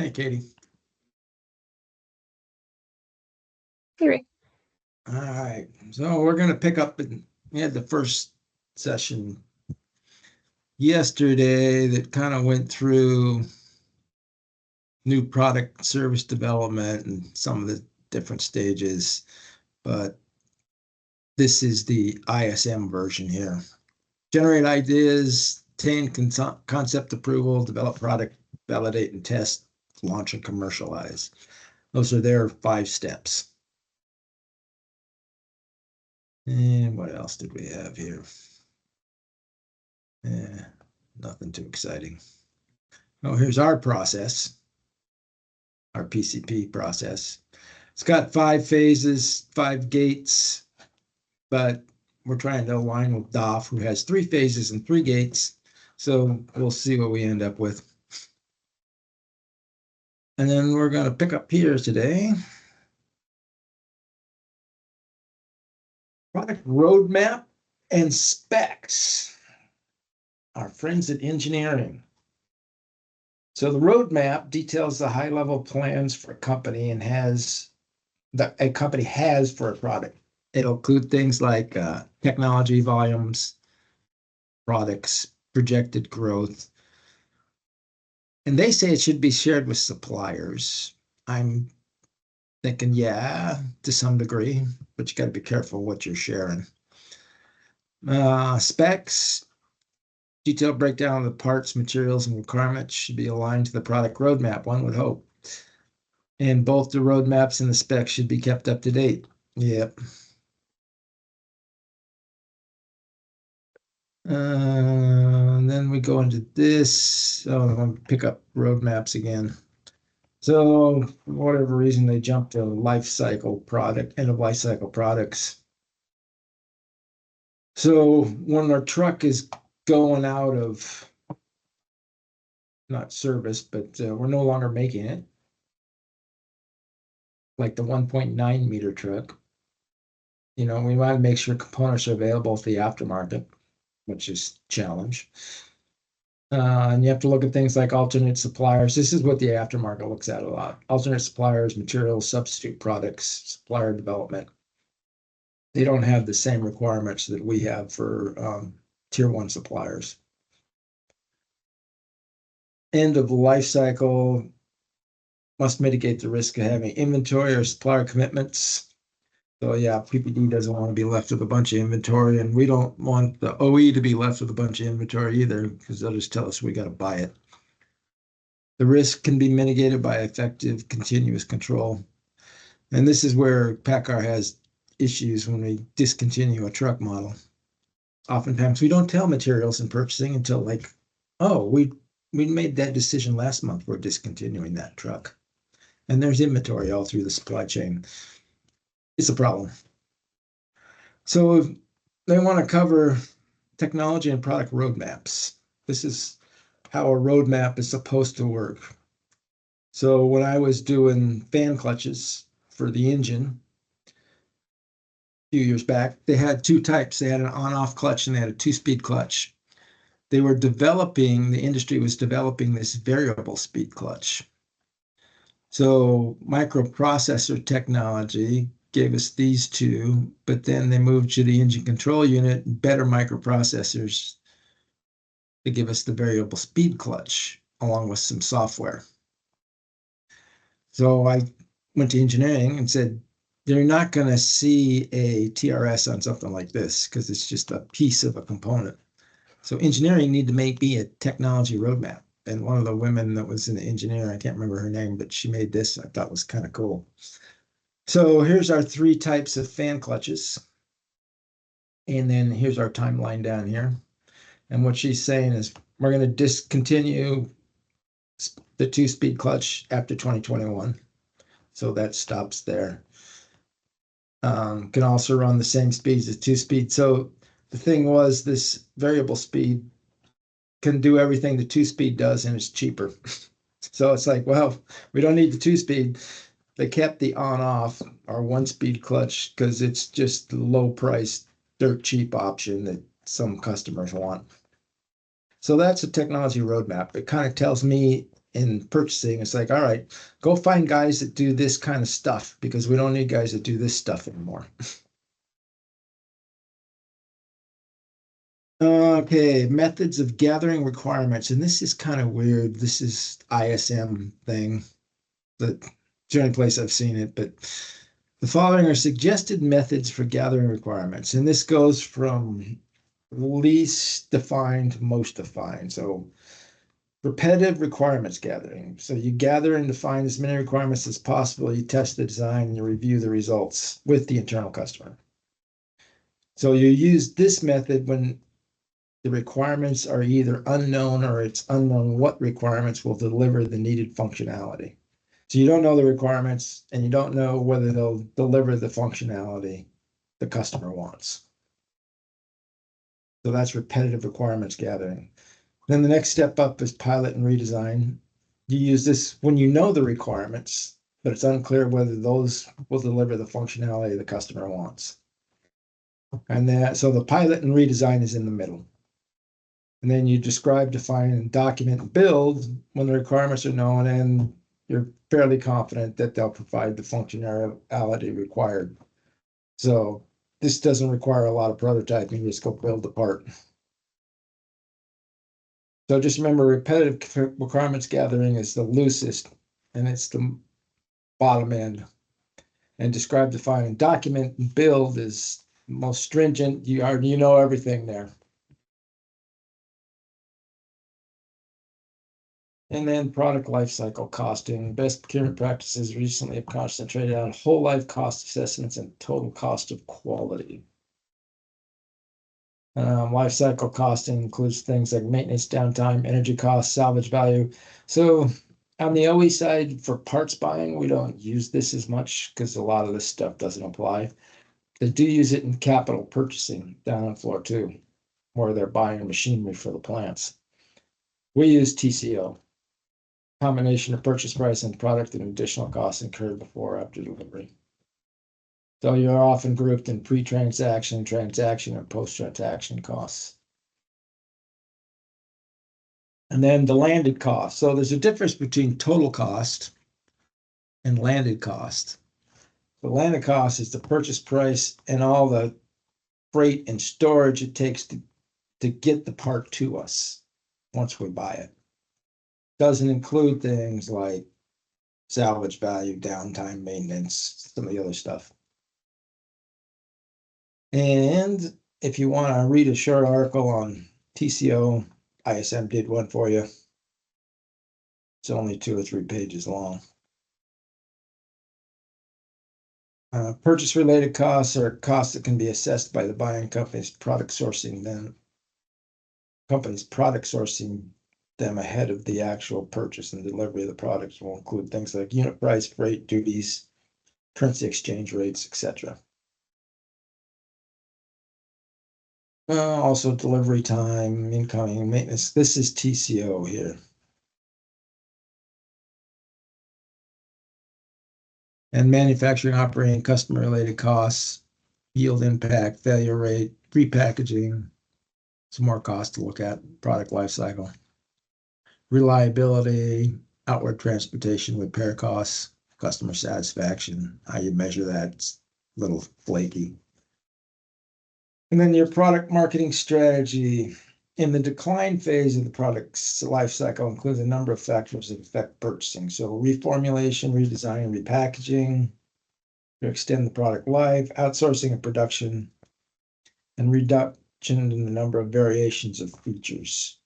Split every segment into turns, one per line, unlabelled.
Hey, Katie.
Hey, Rick.
All right. So we're going to pick up. We had the first session yesterday that kind of went through new product service development and some of the different stages. But this is the ISM version here. Generate ideas, obtain concept approval, develop product, validate and test, launch and commercialize. Those are their 5 steps. And what else did we have here? Nothing too exciting. Oh, here's our process, our PCP process. It's got 5 phases, 5 gates, but we're trying to align with DOF, who has 3 phases and 3 gates. So we'll see what we end up with. And then we're going to pick up here today. Product roadmap and specs. Our friends at engineering. So the roadmap details the high-level plans for a company and that a company has for a product. It'll include things like technology volumes, products, projected growth. And they say it should be shared with suppliers. I'm thinking, yeah, to some degree, but you got to be careful what you're sharing. Specs, detailed breakdown of the parts, materials, and requirements should be aligned to the product roadmap, one would hope. And both the roadmaps and the specs should be kept up to date. Yep. Then we go into this. Oh, I'm going to pick up roadmaps again. So for whatever reason, they jumped to life cycle product, end of life cycle products. So when our truck is going out of, not service, but we're no longer making it, like the 1.9 meter truck, we want to make sure components are available for the aftermarket, which is a challenge. And you have to look at things like alternate suppliers. This is what the aftermarket looks at a lot. Alternate suppliers, materials, substitute products, supplier development. They don't have the same requirements that we have for tier 1 suppliers. End of life cycle must mitigate the risk of having inventory or supplier commitments. So yeah, PPD doesn't want to be left with a bunch of inventory, and we don't want the OE to be left with a bunch of inventory either, because they'll just tell us we got to buy it. The risk can be mitigated by effective continuous control. And this is where PACCAR has issues when we discontinue a truck model. Oftentimes we don't tell materials and purchasing until like, oh, we made that decision last month, we're discontinuing that truck. And there's inventory all through the supply chain. It's a problem. So they want to cover technology and product roadmaps. This is how a roadmap is supposed to work. So when I was doing fan clutches for the engine a few years back, they had 2 types. They had an on-off clutch and they had a 2-speed clutch. The industry was developing this variable speed clutch. So microprocessor technology gave us these 2, but then they moved to the engine control unit, better microprocessors to give us the variable speed clutch along with some software. So I went to engineering and said, you're not going to see a TRS on something like this because it's just a piece of a component. So engineering need to be a technology roadmap. And one of the women that was in the engineering, I can't remember her name, but she made this, I thought was kind of cool. So here's our 3 types of fan clutches. And then here's our timeline down here. And what she's saying is we're going to discontinue the 2-speed clutch after 2021. So that stops there. Can also run the same speeds as 2-speed. So the thing was, this variable speed can do everything the 2-speed does, and it's cheaper. So it's like, well, we don't need the 2-speed. They kept the on-off or 1-speed clutch because it's just the low-priced, dirt cheap option that some customers want. So that's a technology roadmap. It kind of tells me in purchasing. It's like, all right, go find guys that do this kind of stuff because we don't need guys that do this stuff anymore. Okay, methods of gathering requirements. And this is kind of weird. This is ISM thing, the only place I've seen it, but the following are suggested methods for gathering requirements. And this goes from least defined to most defined. So repetitive requirements gathering. So you gather and define as many requirements as possible. You test the design and you review the results with the internal customer. So you use this method when the requirements are either unknown or it's unknown what requirements will deliver the needed functionality. So you don't know the requirements and you don't know whether they'll deliver the functionality the customer wants. So that's repetitive requirements gathering. Then the next step up is pilot and redesign. You use this when you know the requirements, but it's unclear whether those will deliver the functionality the customer wants. And so the pilot and redesign is in the middle. And then you describe, define, and document and build when the requirements are known and you're fairly confident that they'll provide the functionality required. So this doesn't require a lot of prototyping, you just go build the part. So just remember, repetitive requirements gathering is the loosest and it's the bottom end. And describe, define, and document and build is most stringent. You know everything there. And then product lifecycle costing. Best procurement practices recently have concentrated on whole life cost assessments and total cost of quality. Lifecycle costing includes things like maintenance, downtime, energy costs, salvage value. So on the OE side, for parts buying, we don't use this as much because a lot of this stuff doesn't apply. They do use it in capital purchasing down on floor two, where they're buying machinery for the plants. We use TCO. Combination of purchase price and product and additional costs incurred before or after delivery. So you're often grouped in pre-transaction, transaction, and post-transaction costs. And then the landed cost. So there's a difference between total cost and landed cost. The landed cost is the purchase price and all the freight and storage it takes to get the part to us once we buy it. Doesn't include things like salvage value, downtime, maintenance, some of the other stuff. And if you want to read a short article on TCO, ISM did one for you. It's only 2 or 3 pages long. Purchase related costs are costs that can be assessed by the buying company's product sourcing them ahead of the actual purchase and delivery of the products. Will include things like unit price, freight, duties, currency exchange rates, etc. Also delivery time, incoming maintenance. This is TCO here. And manufacturing, operating, customer related costs, yield impact, failure rate, repackaging, some more costs to look at, product life cycle. Reliability, outward transportation, repair costs, customer satisfaction, how you measure that, it's a little flaky. And then your product marketing strategy. In the decline phase of the product's life cycle includes a number of factors that affect purchasing. So reformulation, redesign, repackaging, to extend the product life, outsourcing of production, and reduction in the number of variations of features.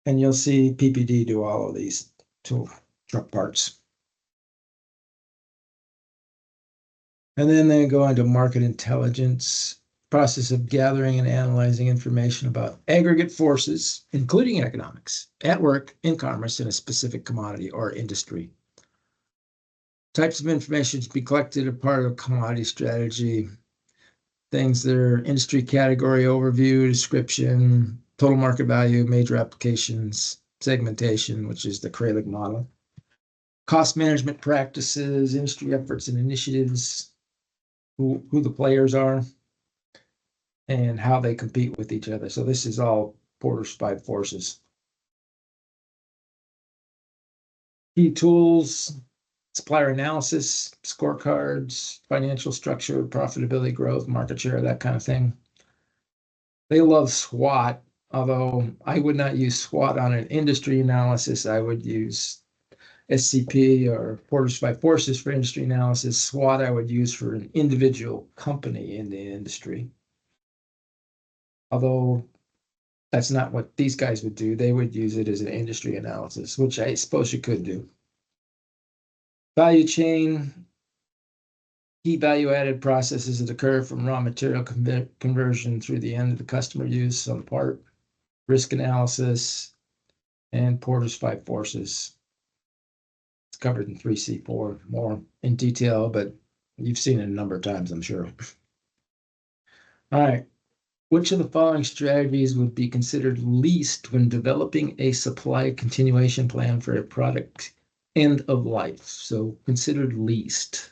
And you'll see PPD do all of these to truck parts. And then they go into market intelligence, process of gathering and analyzing information about aggregate forces, including economics, at work in commerce in a specific commodity or industry. Types of information to be collected are part of a commodity strategy. Things that are industry category overview, description, total market value, major applications, segmentation, which is the Kralik model, cost management practices, industry efforts and initiatives, who the players are, and how they compete with each other. So this is all Porter's 5 forces. Key tools, supplier analysis, scorecards, financial structure, profitability, growth, market share, that kind of thing. They love SWOT, although I would not use SWOT on an industry analysis. I would use SCP or Porter's Five Forces for industry analysis. SWOT I would use for an individual company in the industry. Although that's not what these guys would do. They would use it as an industry analysis, which I suppose you could do. Value chain, key value-added processes that occur from raw material conversion through the end of the customer use on the part, risk analysis, and Porter's Five Forces. It's covered in 3C4 more in detail, but you've seen it a number of times, I'm sure. All right. Which of the following strategies would be considered least when developing a supply continuation plan for a product end of life? So considered least.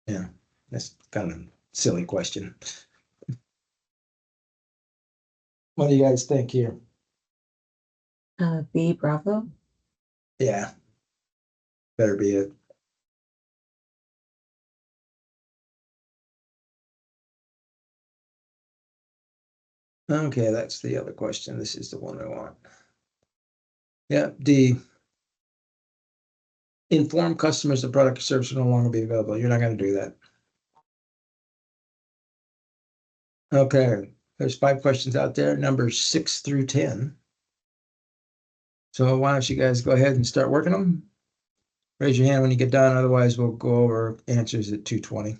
Yeah, that's kind of a silly question. What do you guys think here?
B, Bravo.
Yeah, better be it. Okay, that's the other question. This is the one I want. Yeah, D. Inform customers the product or service will no longer be available. You're not going to do that. Okay, there's 5 questions out there, numbers 6 through 10. So why don't you guys go ahead and start working them? Raise your hand when you get done. Otherwise, we'll go over answers at 2:20.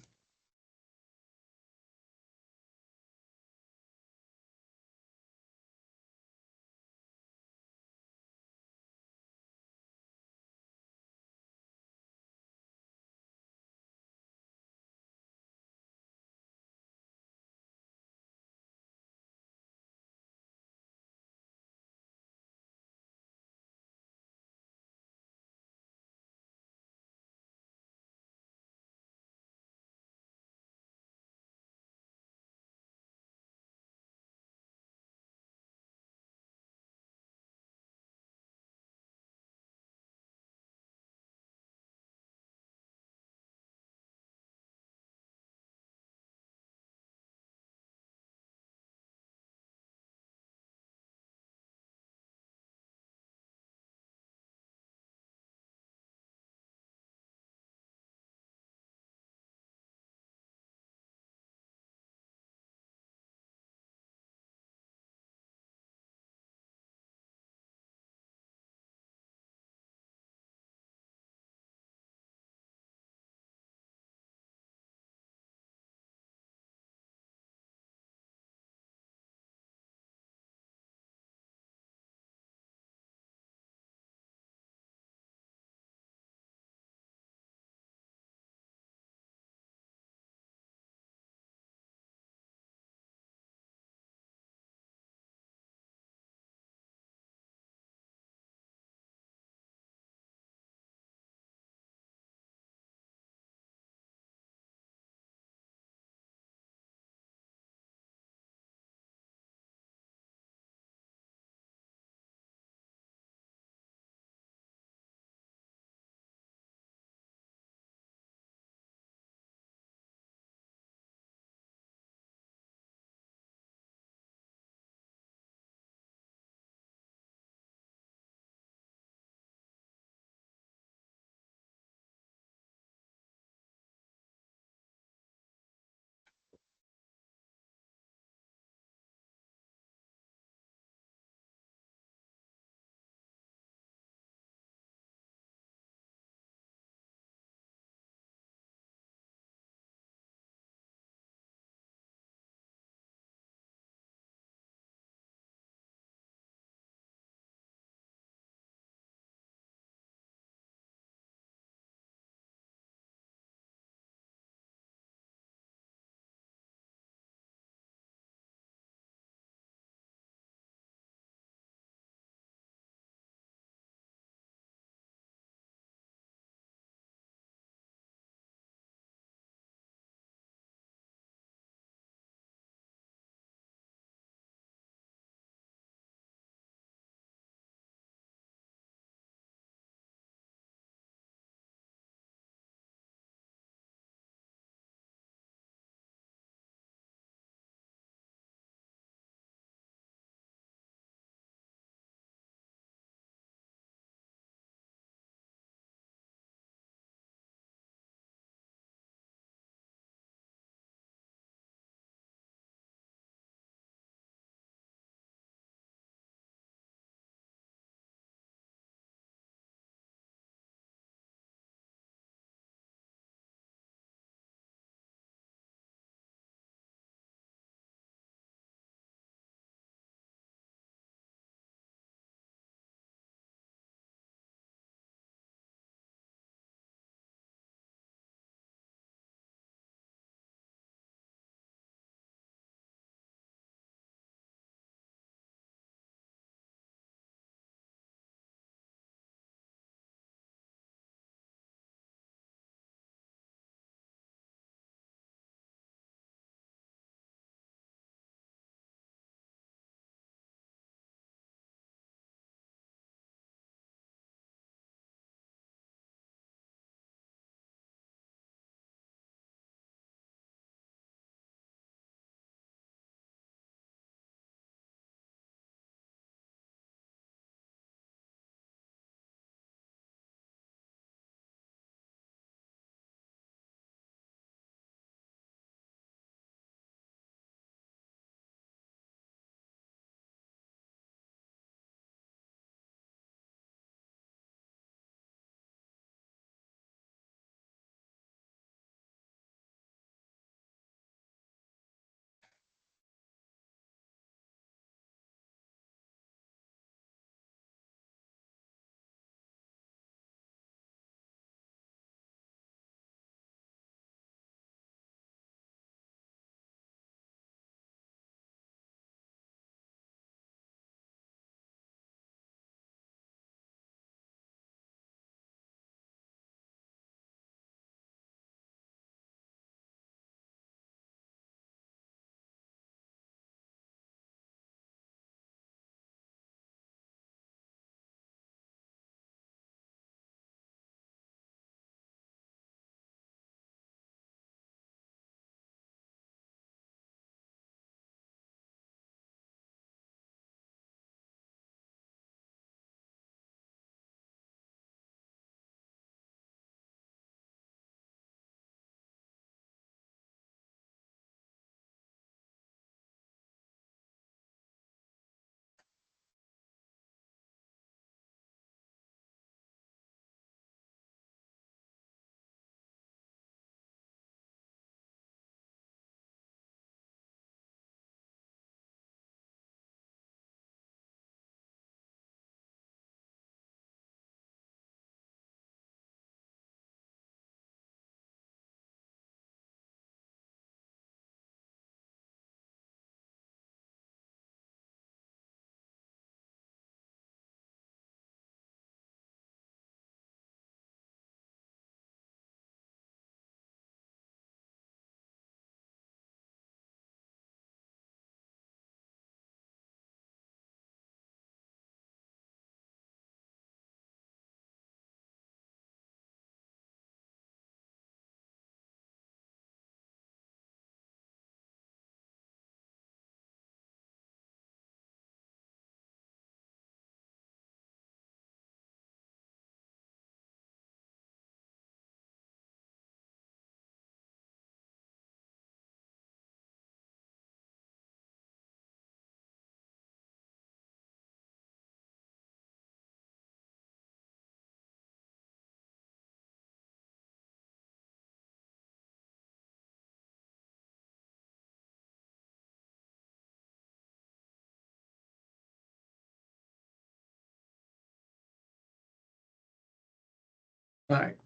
All right,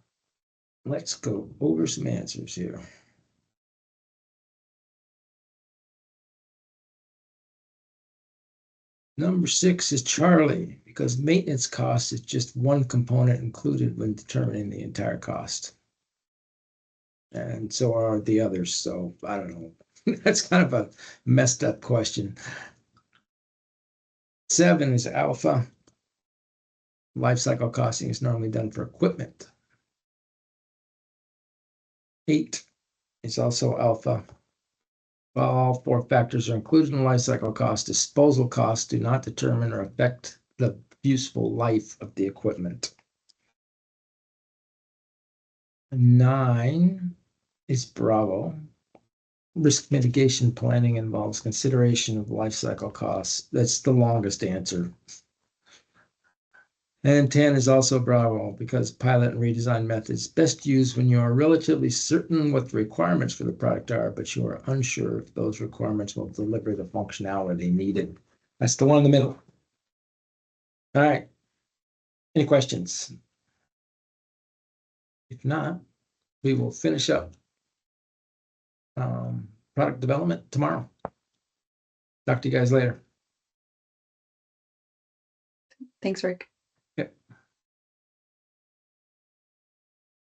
let's go over some answers here. Number 6 is Charlie, because maintenance cost is just one component included when determining the entire cost. And so are the others, so I don't know. That's kind of a messed up question. 7 is Alpha. Life cycle costing is normally done for equipment. 8 is also Alpha. While all 4 factors are included in life cycle cost, disposal costs do not determine or affect the useful life of the equipment. 9 is Bravo. Risk mitigation planning involves consideration of life cycle costs. That's the longest answer. And 10 is also Bravo, because pilot and redesign methods best used when you are relatively certain what the requirements for the product are, but you are unsure if those requirements will deliver the functionality needed. That's the one in the middle. All right. Any questions? If not, we will finish up product development tomorrow. Talk to you guys later.
Thanks, Rick.